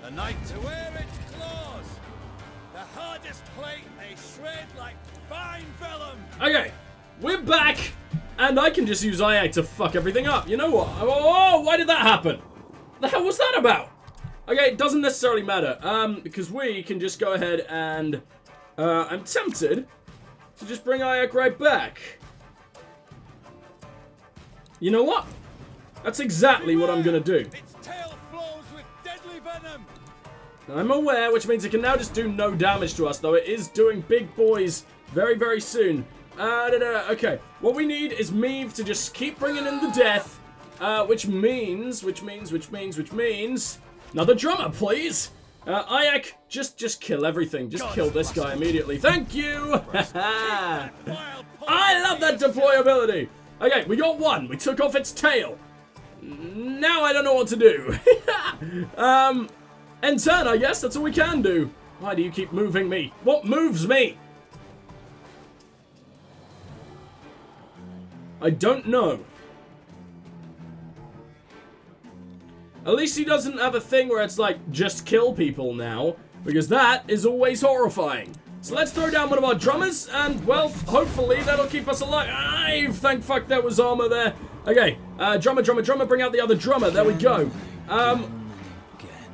The knight to wear its claws. The hardest plate they shred like fine vellum. Okay, we're back, and I can just use Ayak to fuck everything up. You know what? Oh, why did that happen? The hell was that about? Okay, it doesn't necessarily matter, because we can just go ahead and, I'm tempted to just bring Ayak right back. You know what? That's exactly what I'm gonna do. Its tail flows with deadly venom. I'm aware, which means it can now just do no damage to us, though it is doing big boys very, very soon. Okay, what we need is Meve to just keep bringing in the death, which means, another drummer, please. Ayak, just kill everything. Just kill this guy immediately. Thank you! I love that deployability. Okay, we got one. We took off its tail. Now I don't know what to do. End turn, I guess. That's all we can do. Why do you keep moving me? What moves me? I don't know. At least he doesn't have a thing where it's like, just kill people now. Because that is always horrifying. So let's throw down one of our drummers, and, well, hopefully that'll keep us alive. Thank fuck there was armor there. Okay, drummer, bring out the other drummer. There we go.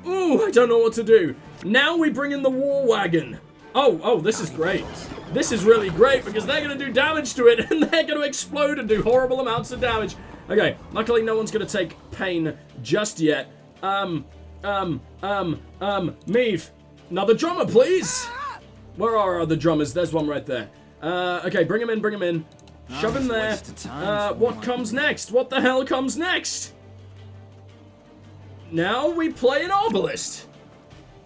Ooh, I don't know what to do. Now we bring in the war wagon. Oh, this is great. This is really great, because they're going to do damage to it, and they're going to explode and do horrible amounts of damage. Okay, luckily no one's going to take pain just yet. Meve, another drummer, please. Where are our other drummers? There's one right there. Okay, bring him in. Shove him there. What comes next? What the hell comes next? Now we play an Arbalist.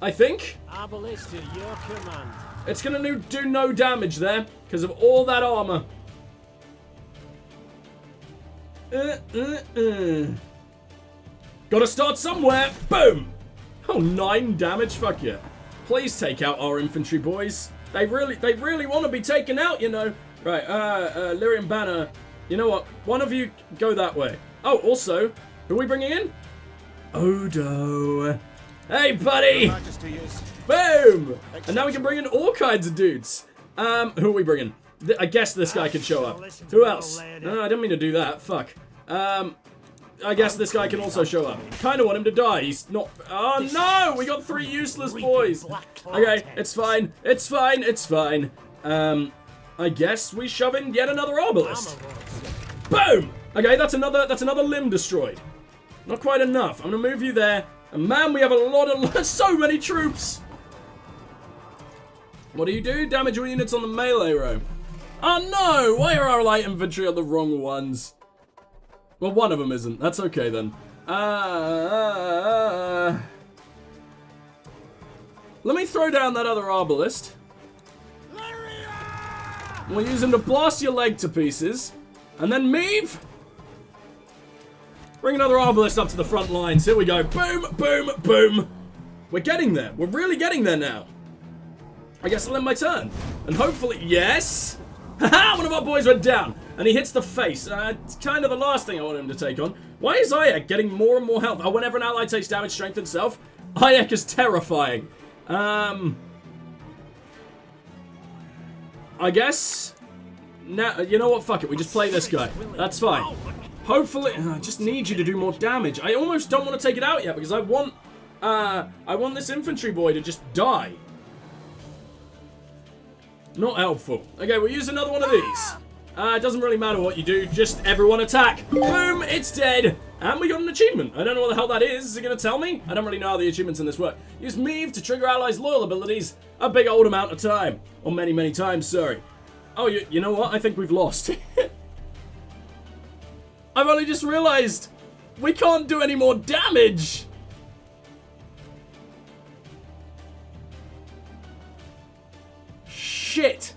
I think. Arbalist at your command. It's gonna do no damage there, because of all that armor. Gotta start somewhere. Boom! Oh, 9 damage, fuck yeah. Please take out our infantry, boys. They really want to be taken out, you know. Right, Lyria and Banner. You know what? One of you go that way. Oh, also, who are we bringing in? Odo. Hey, buddy! Boom! And now we can bring in all kinds of dudes. Who are we bringing? I guess this guy can show up. Who else? No, I didn't mean to do that. Fuck. I guess this guy can also show up. Kind of want him to die. He's not... Oh, no! We got 3 useless boys. Okay, it's fine. It's fine. I guess we shove in yet another Arbalist. Boom! Okay, that's another limb destroyed. Not quite enough. I'm gonna move you there. And man, we have a lot of... so many troops! What do? Damage all units on the melee row. Oh no! Why are our light infantry on the wrong ones? Well, one of them isn't. That's okay then. Let me throw down that other Arbalist. We'll use him to blast your leg to pieces. And then Meve! Bring another Arbalist up to the front lines. Here we go. Boom, boom, boom. We're getting there. We're really getting there now. I guess I'll end my turn. And hopefully... Yes! Haha! One of our boys went down. And he hits the face. It's kind of the last thing I want him to take on. Why is Ayak getting more and more health? Oh, whenever an ally takes damage, strengthens self. Ayak is terrifying. I guess... Now, you know what? Fuck it. We just play this guy. That's fine. Hopefully... I just need you to do more damage. I almost don't want to take it out yet because I want this infantry boy to just die. Not helpful. Okay, we'll use another one of these. It doesn't really matter what you do, just everyone attack. Boom, it's dead. And we got an achievement. I don't know what the hell that is. Is it going to tell me? I don't really know how the achievements in this work. Use Meve to trigger allies' loyal abilities a big old amount of time. Or many, many times, sorry. Oh, you know what? I think we've lost. I've only just realized we can't do any more damage. Shit.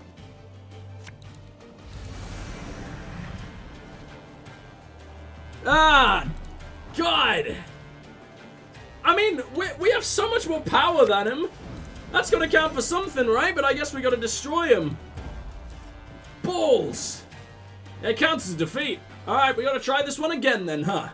Ah, God. I mean, we have so much more power than him. That's got to count for something, right? But I guess we got to destroy him. Balls. It counts as a defeat. All right, we got to try this one again then, huh?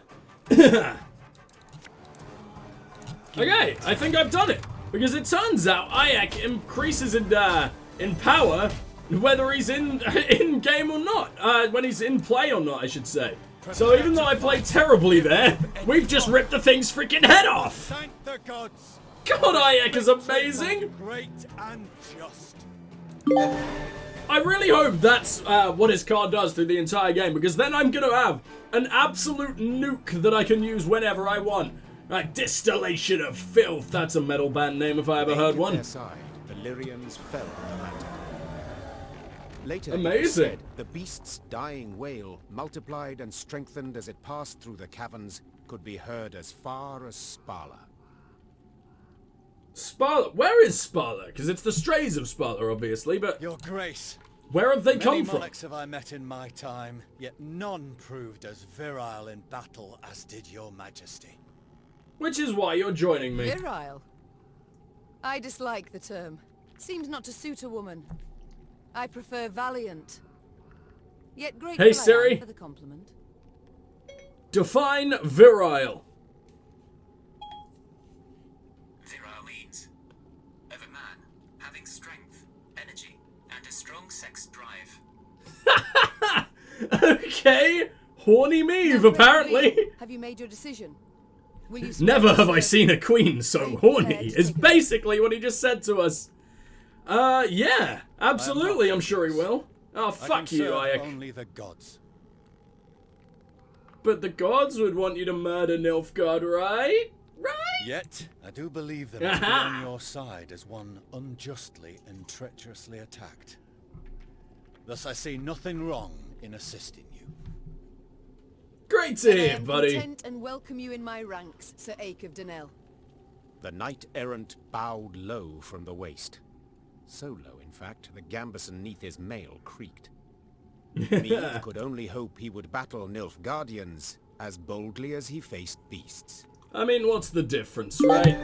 Okay, I think I've done it. Because it turns out Ayak increases in power whether he's in game or not. When he's in play or not, I should say. So even though I played terribly there, we've just ripped the thing's freaking head off. Thank the gods. God, Ayak is amazing. Great and just. I really hope that's what his card does through the entire game, because then I'm gonna have an absolute nuke that I can use whenever I want. Like Distillation of Filth. That's a metal band name if I ever heard one. Their side, the Lyrians fell in the battle. Later, Amazing. it said, the beast's dying wail, multiplied and strengthened as it passed through the caverns, could be heard as far as Spala. Spala? Where is Spala? Because it's the strays of Spala, obviously, but Your Grace. where have they Many come from? monarchs have I met in my time, yet none proved as virile in battle as did your majesty. Which is why you're joining me. Virile? I dislike the term. Seems not to suit a woman. I prefer valiant. Yet grateful Hey, I Ciri. am for the compliment. Define virile. Virile means of a man having strength, energy, and a strong sex drive. Okay. Horny Meve, Now, apparently. Prince, have you made your decision? Will you Never spare have I us seen a queen so horny, is basically what he just said to us. Yeah, absolutely, I'm sure he will. Oh, I fuck can you, serve Ayak. only the gods. But the gods would want you to murder Nilfgaard, right? Right? Yet, I do believe them to be on your side as one unjustly and treacherously attacked. Thus I see nothing wrong in assisting you. Great to Then I hear, am buddy. content and welcome you in my ranks, Sir Ake of Denel. The knight-errant bowed low from the waist. So low, in fact, the gambeson neath his mail creaked. Meve could only hope he would battle Nilfgaardians as boldly as he faced beasts. I mean, what's the difference, right?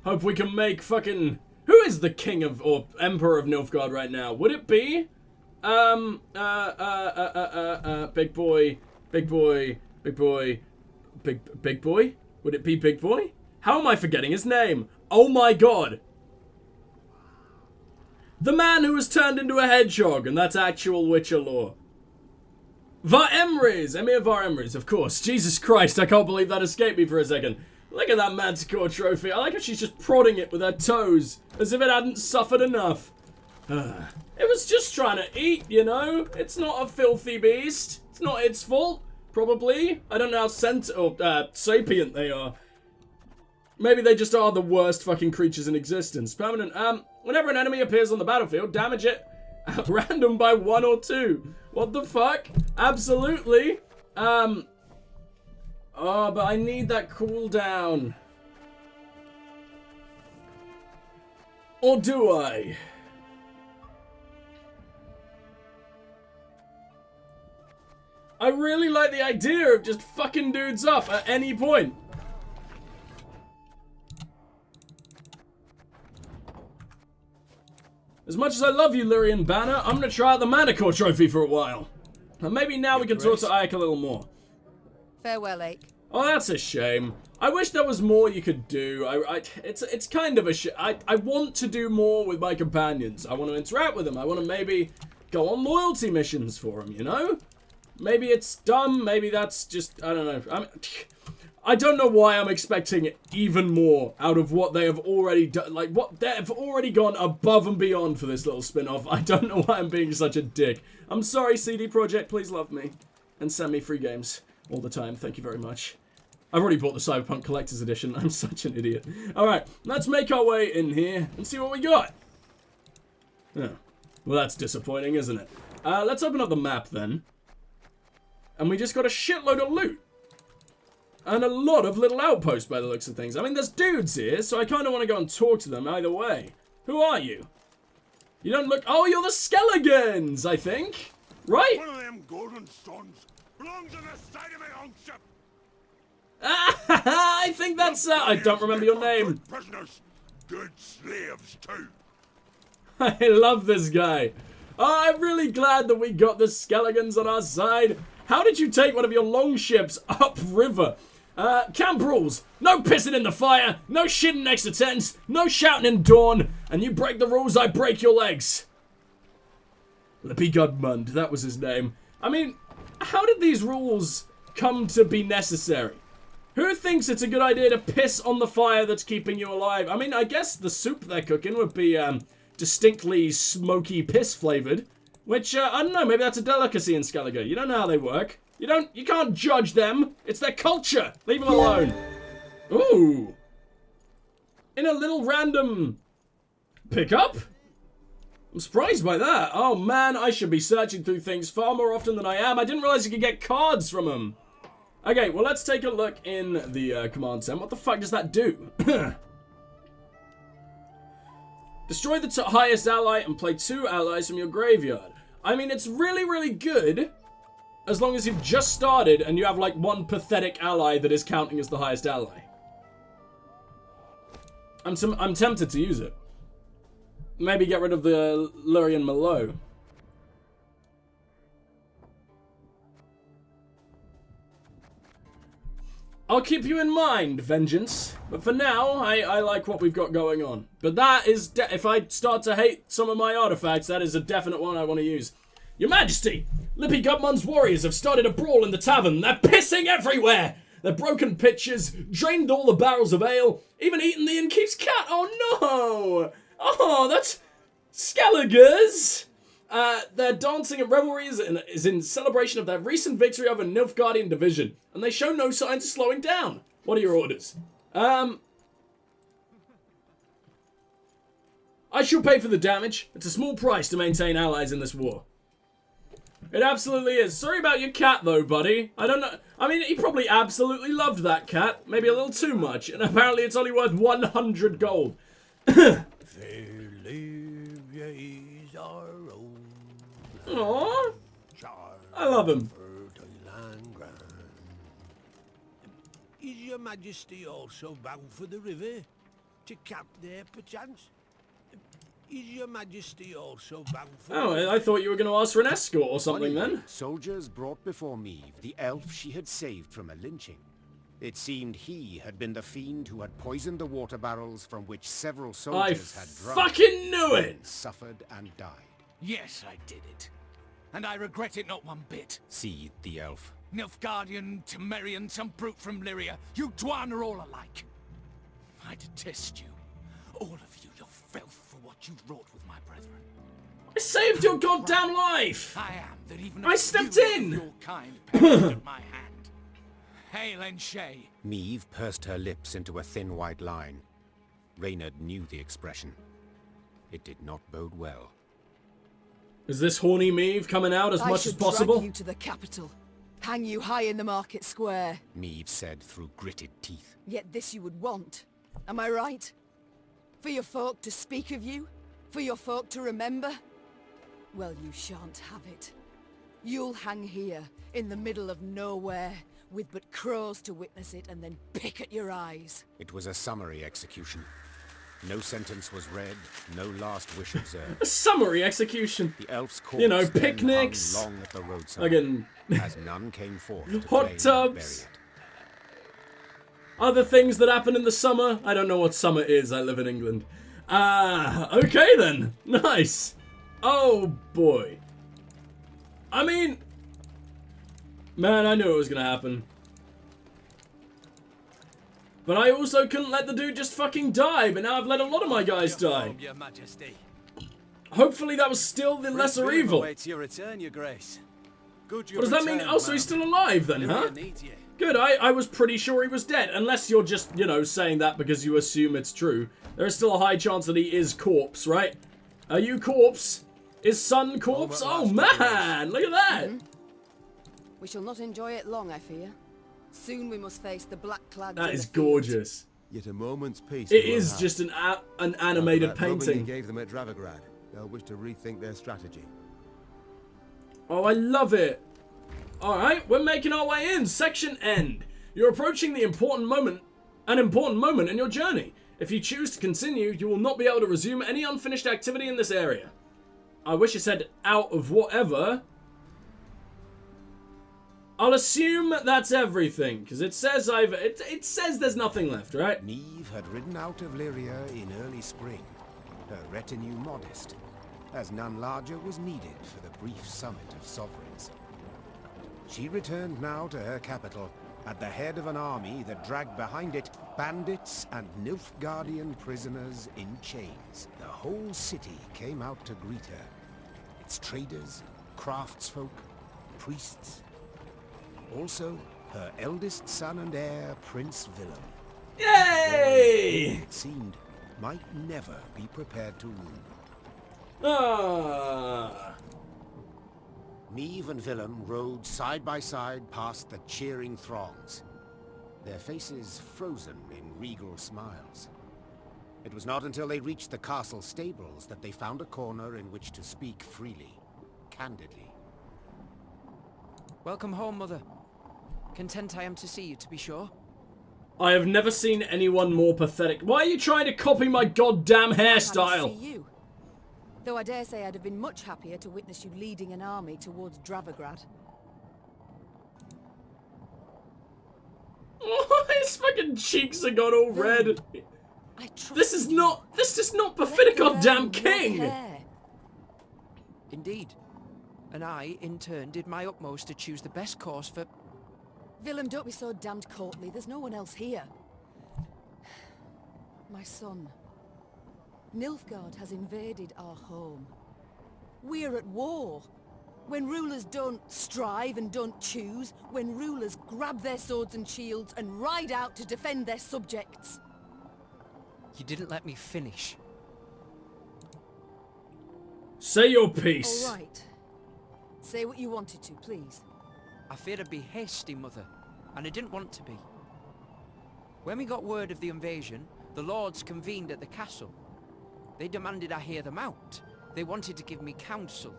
Hope we can make fucking... Who is the king of, or emperor of Nilfgaard right now? Would it be? Big boy. Big boy. Would it be Big Boy? How am I forgetting his name? Oh my god. The man who was turned into a hedgehog, and that's actual Witcher lore. Var Emrys! Emir Var Emrys, of course. Jesus Christ, I can't believe that escaped me for a second. Look at that Manticore trophy. I like how she's just prodding it with her toes, as if it hadn't suffered enough. It was just trying to eat, you know? It's not a filthy beast. It's not its fault, probably. I don't know how sapient they are. Maybe they just are the worst fucking creatures in existence. Permanent, whenever an enemy appears on the battlefield, damage it at random by 1 or 2. What the fuck? Absolutely. Oh, but I need that cooldown. Or do I? I really like the idea of just fucking dudes up at any point. As much as I love you, Lyrian Banner, I'm gonna try out the Manicore trophy for a while. And maybe now we can talk to Ayak a little more. Farewell, Ake. Oh, that's a shame. I wish there was more you could do. It's kind of a shame. I want to do more with my companions. I want to interact with them. I want to maybe go on loyalty missions for them, you know? Maybe it's dumb. Maybe that's just, I don't know. I don't know why I'm expecting even more out of what they have already done. Like, what they have already gone above and beyond for this little spin-off. I don't know why I'm being such a dick. I'm sorry, CD Projekt. Please love me. And send me free games all the time. Thank you very much. I've already bought the Cyberpunk Collector's Edition. I'm such an idiot. Alright, let's make our way in here and see what we got. Oh. Well, that's disappointing, isn't it? Let's open up the map then. And we just got a shitload of loot. And a lot of little outposts by the looks of things. I mean, there's dudes here, so I kind of want to go and talk to them either way. Who are you? You don't look... Oh, you're the Skelegans, I think. Right? One of them golden stones belongs on the side of my own ship. I think that's... I don't remember your name. Good prisoners, good slaves too. I love this guy. Oh, I'm really glad that we got the Skelegans on our side. How did you take one of your longships upriver? Camp rules. No pissing in the fire. No shitting next to tents. No shouting in dawn. And you break the rules, I break your legs. Lippy Godmund, that was his name. I mean, how did these rules come to be necessary? Who thinks it's a good idea to piss on the fire that's keeping you alive? I mean, I guess the soup they're cooking would be distinctly smoky piss flavored. Which, I don't know, maybe that's a delicacy in Skellige. You don't know how they work. You can't judge them. It's their culture. Leave them alone. Ooh. In a little random pickup? I'm surprised by that. Oh man, I should be searching through things far more often than I am. I didn't realize you could get cards from them. Okay, well let's take a look in the command center. What the fuck does that do? Destroy the highest ally and play 2 allies from your graveyard. I mean, it's really, really good as long as you've just started and you have like one pathetic ally that is counting as the highest ally. I'm tempted to use it. Maybe get rid of the Lyria and Rivia. I'll keep you in mind, Vengeance. But for now, I like what we've got going on. But that is, if I start to hate some of my artifacts, that is a definite one I want to use. Your Majesty, Lippy Gutmund's warriors have started a brawl in the tavern. They're pissing everywhere. They've broken pitchers, drained all the barrels of ale, even eaten the innkeep's cat. Oh no! Oh, that's Skellige's. Their dancing and revelry is in celebration of their recent victory over Nilfgaardian division, and they show no signs of slowing down. What are your orders? I shall pay for the damage. It's a small price to maintain allies in this war. It absolutely is. Sorry about your cat, though, buddy. I don't know. I mean, he probably absolutely loved that cat. Maybe a little too much. And apparently it's only worth 100 gold. Aww. I love him. Is your Majesty also bound for the river? To camp there, perchance? Is your Majesty also bound for... Oh, I thought you were going to ask for an escort or something then. Soldiers brought before Meve the elf she had saved from a lynching. It seemed he had been the fiend who had poisoned the water barrels from which several soldiers had drunk. Fucking knew it! Suffered and died. Yes, I did it. And I regret it not one bit. Seethed the elf. Nilfgaardian, Temerian, some brute from Lyria. You Dwan are all alike. I detest you. All of you, your filth for what you wrought with my brethren. I saved your goddamn life! I am that even I stepped in! Your kind perished at my hand. Hail and Shay. Meve pursed her lips into a thin white line. Reynard knew the expression. It did not bode well. Is this horny Meve coming out as much as possible? I should drag you to the capital. Hang you high in the market square. Meve said through gritted teeth. Yet this you would want. Am I right? For your folk to speak of you? For your folk to remember? Well, you shan't have it. You'll hang here, in the middle of nowhere, with but crows to witness it and then pick at your eyes. It was a summary execution. No sentence was read, no last wish observed. A summary execution. The elf's corpse, you know, then picnics. hung long at the roadside. Again. As none came forth to Hot claim and tubs. bury it. Other things that happen in the summer. I don't know what summer is. I live in England. Okay then. Nice. Oh boy. I mean, man, I knew it was gonna happen. But I also couldn't let the dude just fucking die, but now I've let a lot of my guys die. Your Majesty. Hopefully that was still the lesser evil. What Your return, Your Grace. Good does that mean? Oh, so he's still alive then, huh? Needs you. Good, I was pretty sure he was dead. Unless you're just, you know, saying that because you assume it's true. There is still a high chance that he is corpse, right? Are you corpse? Is son corpse? Oh man, look at that! We shall not enjoy it long, I fear. Soon we must face the black clads. That is gorgeous. Yet a moment's peace. It is just an animated After that rubbing painting. you gave them at Dravograd, they'll wish to rethink their strategy. Oh, I love it. Alright, we're making our way in. Section end. You're approaching an important moment in your journey. If you choose to continue, you will not be able to resume any unfinished activity in this area. I wish it said out of whatever. I'll assume that's everything, because it says it says there's nothing left, right? Meve had ridden out of Lyria in early spring, her retinue modest, as none larger was needed for the brief summit of sovereigns. She returned now to her capital, at the head of an army that dragged behind it bandits and Nilfgaardian prisoners in chains. The whole city came out to greet her. Its traders, craftsfolk, priests. Also, her eldest son and heir, Prince Willem. Yay! It seemed might never be prepared to rule. Ah. Meve and Willem rode side by side past the cheering throngs, their faces frozen in regal smiles. It was not until they reached the castle stables that they found a corner in which to speak freely, candidly. Welcome home, Mother. Content I am to see you, to be sure. I have never seen anyone more pathetic. Why are you trying to copy my goddamn hairstyle? To see you. Though I dare say I'd have been much happier to witness you leading an army towards Dravigrad. His fucking cheeks have got all red. This does not befit a goddamn king. Indeed. And I, in turn, did my utmost to choose the best course for... Willem, don't be so damned courtly. There's no one else here. My son. Nilfgaard has invaded our home. We're at war. When rulers don't strive and don't choose, when rulers grab their swords and shields and ride out to defend their subjects. You didn't let me finish. Say your piece. All right. Say what you wanted to, please. I feared I'd be hasty, Mother, and I didn't want to be. When we got word of the invasion, the lords convened at the castle. They demanded I hear them out. They wanted to give me counsel.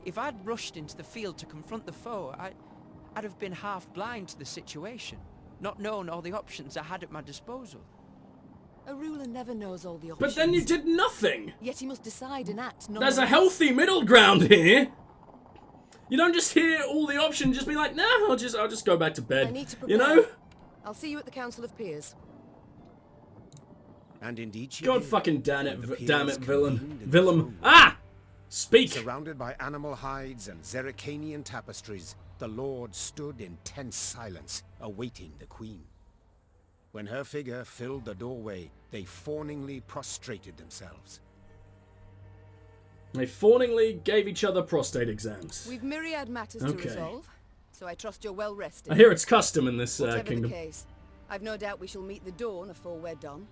If I'd rushed into the field to confront the foe, I'd have been half blind to the situation, not known all the options I had at my disposal. A ruler never knows all the options. But then you did nothing. Yet he must decide and act. There's a healthy middle ground here. You don't just hear all the options, just be like, nah, I'll just go back to bed. I need to prepare. You know? I'll see you at the Council of Peers. And indeed she God did. fucking damn it, Peers villain. convened in the Willem. throne. Ah! Speak! Surrounded by animal hides and Zerrikanian tapestries, the lords stood in tense silence, awaiting the queen. When her figure filled the doorway, they fawningly prostrated themselves. They fawningly gave each other prostate exams. We've myriad matters to resolve, so I trust you're well rested. I hear it's custom in this Whatever kingdom. the case, I've no doubt we shall meet the dawn afore we're done.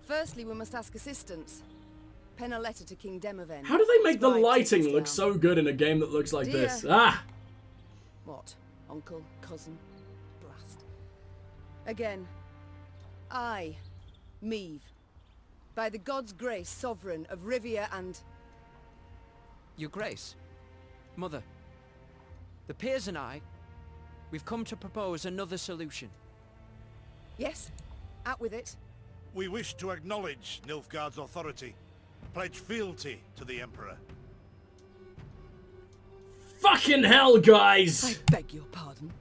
Firstly, we must ask assistance. Pen a letter to King Demoven. How do they make the Scribe lighting takes look down. so good in a game that looks like Dear. this? Ah! What? Uncle? Cousin? Blast. Again. I, Meve, by the god's grace, sovereign of Rivia and... Your Grace. Mother. The peers and I, we've come to propose another solution. Yes, out with it. We wish to acknowledge Nilfgaard's authority, pledge fealty to the Emperor. Fucking hell, guys! I beg your pardon.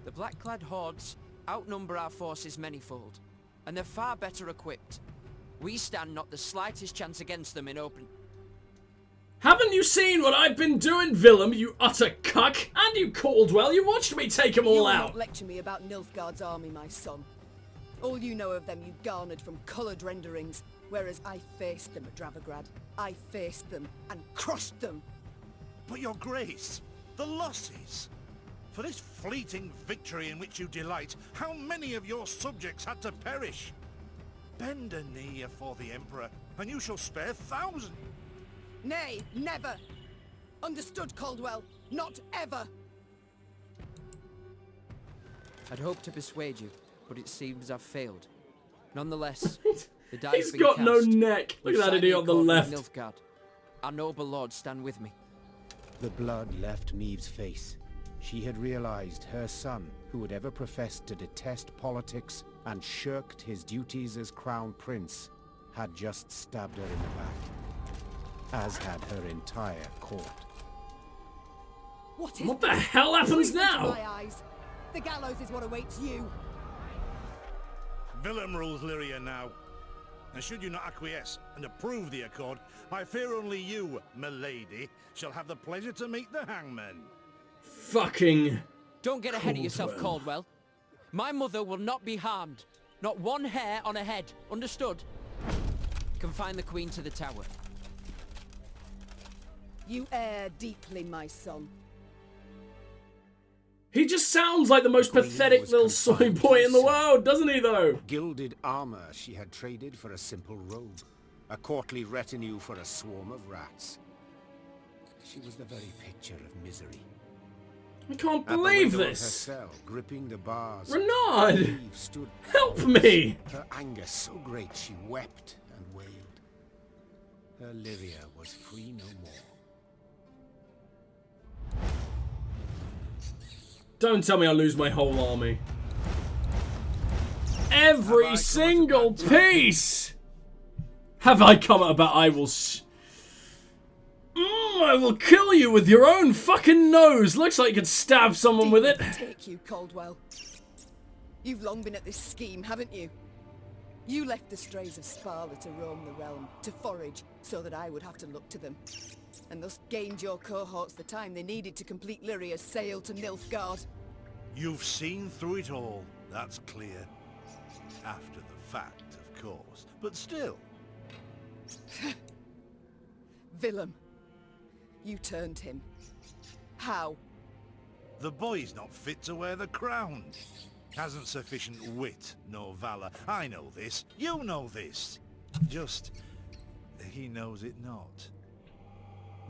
The black-clad hordes outnumber our forces manyfold, and they're far better equipped. We stand not the slightest chance against them in open... Haven't you seen what I've been doing, Willem, you utter cuck? And you, Caldwell, you watched me take them all You'll out. not lecture me about Nilfgaard's army, my son. All you know of them you garnered from coloured renderings, whereas I faced them at Dravigrad. I faced them and crushed them. But your grace, the losses. For this fleeting victory in which you delight, how many of your subjects had to perish? Bend a knee afore the Emperor, and you shall spare thousands. Nay, never! Understood, Caldwell? Not ever! I'd hoped to persuade you, but it seems I've failed. Nonetheless, the die He's got no neck. Look at that idiot on the left. Nilfgaard. Our noble lords stand with me. The blood left Meve's face. She had realized her son, who had ever professed to detest politics and shirked his duties as crown prince, had just stabbed her in the back, as had her entire court. What the hell happens now? My eyes. The gallows is what awaits you. Willem rules Lyria now. And should you not acquiesce and approve the accord, I fear only you, milady, shall have the pleasure to meet the hangman. Fucking... Don't get ahead of yourself, Caldwell. My mother will not be harmed. Not one hair on her head. Understood? Confine the Queen to the tower. You err deeply, my son. He just sounds like the most pathetic little soy boy in the world, doesn't he, though? Gilded armor she had traded for a simple robe. A courtly retinue for a swarm of rats. She was the very picture of misery. I can't At the believe window of this. her cell, gripping the bars, Renard! Meve stood Help me! her anger so great she wept and wailed. Her Lyria was free no more. Don't tell me I lose my whole army. Every single piece! Have I come about? I will I will kill you with your own fucking nose. Looks like you could stab someone with it. Take you, Caldwell. You've long been at this scheme, haven't you? You left the strays of Sparla to roam the realm, to forage, so that I would have to look to them. And thus gained your cohorts the time they needed to complete Lyria's sail to Nilfgaard. You've seen through it all, that's clear. After the fact, of course. But still. Willem, you turned him. How? The boy's not fit to wear the crown. Hasn't sufficient wit nor valor. I know this. You know this. Just, he knows it not.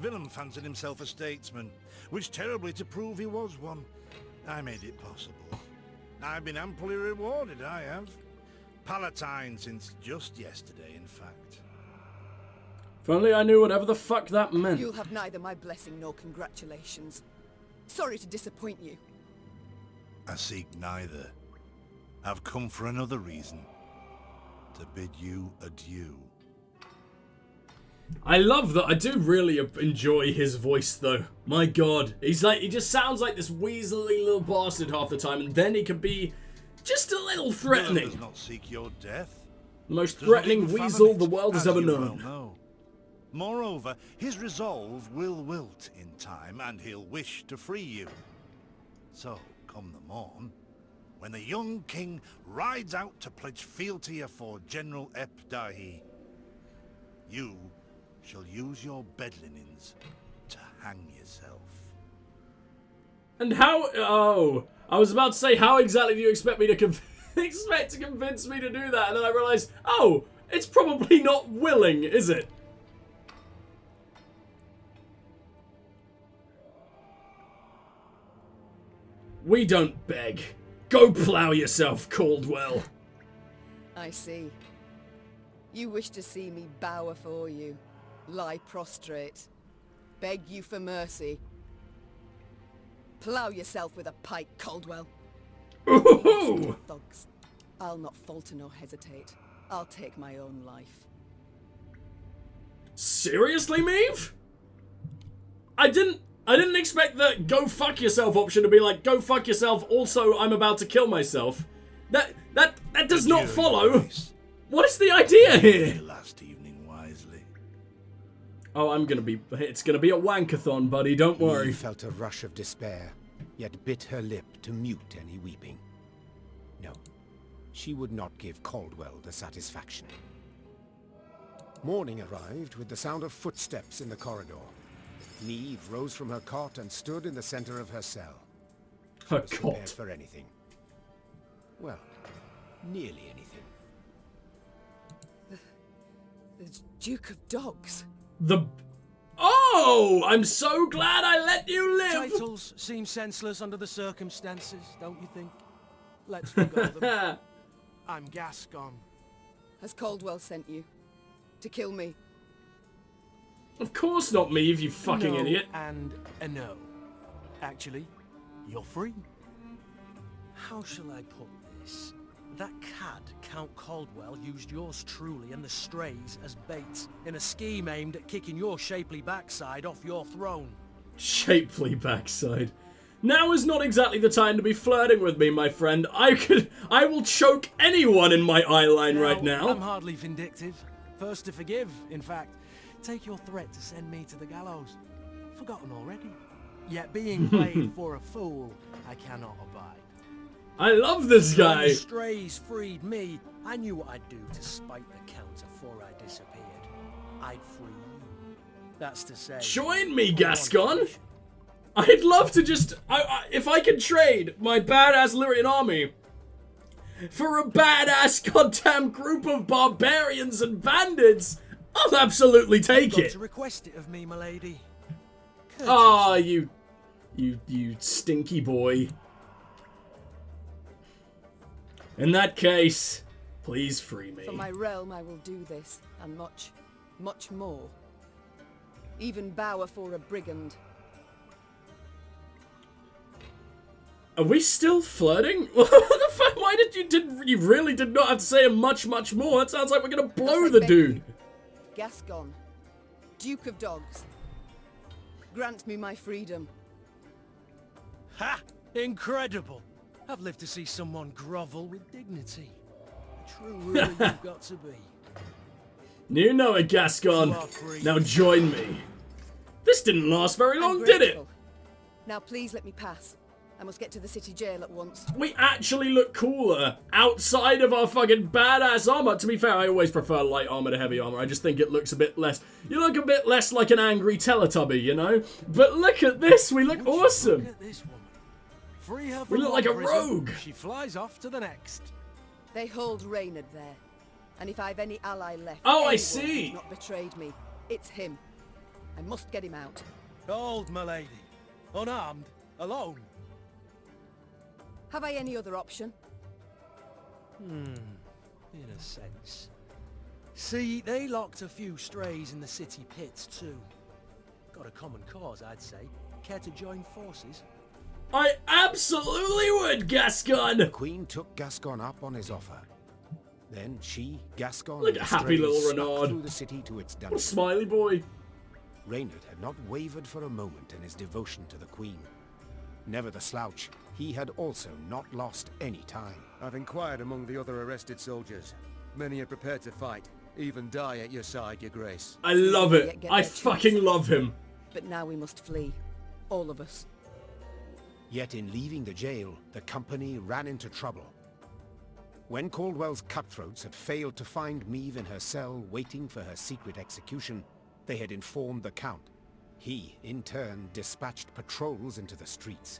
Willem fancied himself a statesman, wished terribly to prove he was one. I made it possible. I've been amply rewarded, I have. Palatine since just yesterday, in fact. If only I knew whatever the fuck that meant. You'll have neither my blessing nor congratulations. Sorry to disappoint you. I seek neither. I've come for another reason. To bid you adieu. I love that. I do really enjoy his voice, though. My god. He just sounds like this weaselly little bastard half the time, and then he can be just a little threatening. Does not seek your death. The most threatening weasel the world has ever known. Well, moreover, his resolve will wilt in time, and he'll wish to free you. So, come the morn, when the young king rides out to pledge fealty afore General Ep Dahi, you shall use your bed linens to hang yourself. And how? Oh, I was about to say, how exactly do you expect me to convince me to do that? And then I realized, oh, it's probably not willing, is it? We don't beg. Go plow yourself, Caldwell. I see. You wish to see me bow afore you, lie prostrate, beg you for mercy. Plough yourself with a pike, Caldwell. Ooh! Thugs. I'll not falter nor hesitate. I'll take my own life. Seriously, Meve? I didn't expect the go fuck yourself option to be like, go fuck yourself, also I'm about to kill myself. That does not follow. What is the idea here? Last evening wisely. Oh, it's gonna be a wankathon, buddy, don't worry. Meve felt a rush of despair, yet bit her lip to mute any weeping. No, she would not give Caldwell the satisfaction. Morning arrived with the sound of footsteps in the corridor. Meve rose from her cot and stood in the center of her cell. Her Prepared cot. for anything. Well, nearly anything. The Duke of Dogs. Oh! I'm so glad I let you live! Titles seem senseless under the circumstances, don't you think? Let's forgo them. I'm Gascon. Has Caldwell sent you? To kill me? Of course not, Meve, you fucking No idiot. And a no. Actually, you're free. How shall I put this? That cad, Count Caldwell, used yours truly and the strays as bait in a scheme aimed at kicking your shapely backside off your throne. Shapely backside. Now is not exactly the time to be flirting with me, my friend. I will choke anyone in my eyeline right now. I'm hardly vindictive. First to forgive, in fact. Take your threat to send me to the gallows. Forgotten already. Yet being played for a fool, I cannot abide. I love this guy. When the strays freed me, I knew what I'd do to spite the Count afore I disappeared. I'd free you. That's to say... Join me, Gascon! I'd love to just... if I could trade my badass Lyrian army for a badass goddamn group of barbarians and bandits, I'll absolutely take it. To request it of me, my lady. Ah, you stinky boy. In that case, please free me. For my realm, I will do this, and much, much more. Even bow for a brigand. Are we still flirting? What the fuck? Why you really did not have to say much more? It sounds like we're gonna blow the dude. Gascon, Duke of Dogs, grant me my freedom. Ha! Incredible! I've lived to see someone grovel with dignity. True ruler you've got to be. You know it, Gascon. Now join me. This didn't last very long, did it? Now please let me pass. I must get to the city jail at once. We actually look cooler outside of our fucking badass armor. To be fair, I always prefer light armor to heavy armor. I just think it looks a bit less... You look a bit less like an angry Teletubby, you know? But look at this. We look awesome. Look at this woman. Free her from we look like a prison. rogue. She flies off to the next. They hold Reynard there. And if I've any ally left... Oh, I anyone see. who's not betrayed me, it's him. I must get him out. Hold, my lady. Unarmed. Alone. Have I any other option? In a sense. See, they locked a few strays in the city pits too. Got a common cause, I'd say. Care to join forces? I absolutely would, Gascon! The Queen took Gascon up on his offer. Then she, Gascon, Look and at the happy strays little snuck Renard. through the city to its dungeon. Smiley boy. Reynard had not wavered for a moment in his devotion to the Queen. Never the slouch, he had also not lost any time. I've inquired among the other arrested soldiers. Many are prepared to fight, even die at your side, your grace. I love it. I fucking love him. But now we must flee. All of us. Yet in leaving the jail, the company ran into trouble. When Caldwell's cutthroats had failed to find Meve in her cell waiting for her secret execution, they had informed the Count. He, in turn, dispatched patrols into the streets.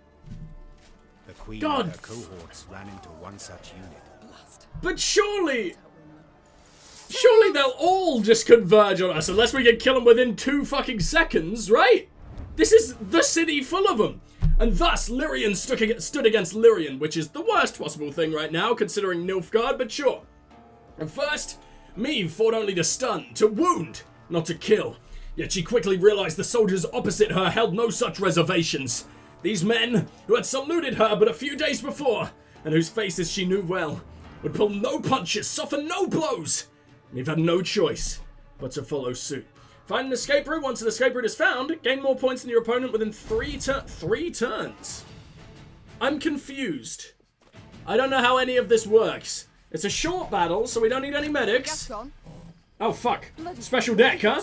The Queen and her cohorts ran into one such unit. But surely they'll all just converge on us unless we can kill them within 2 fucking seconds, right? This is the city full of them. And thus, Lyrian stood against Lyrian, which is the worst possible thing right now, considering Nilfgaard, but sure. And first, Meve fought only to stun, to wound, not to kill. Yet she quickly realized the soldiers opposite her held no such reservations. These men, who had saluted her but a few days before, and whose faces she knew well, would pull no punches, soften no blows. Meve had no choice but to follow suit. Find an escape route. Once an escape route is found, gain more points than your opponent within 3 turns. I'm confused. I don't know how any of this works. It's a short battle, so we don't need any medics. Gascon. Oh, fuck. Special deck, huh?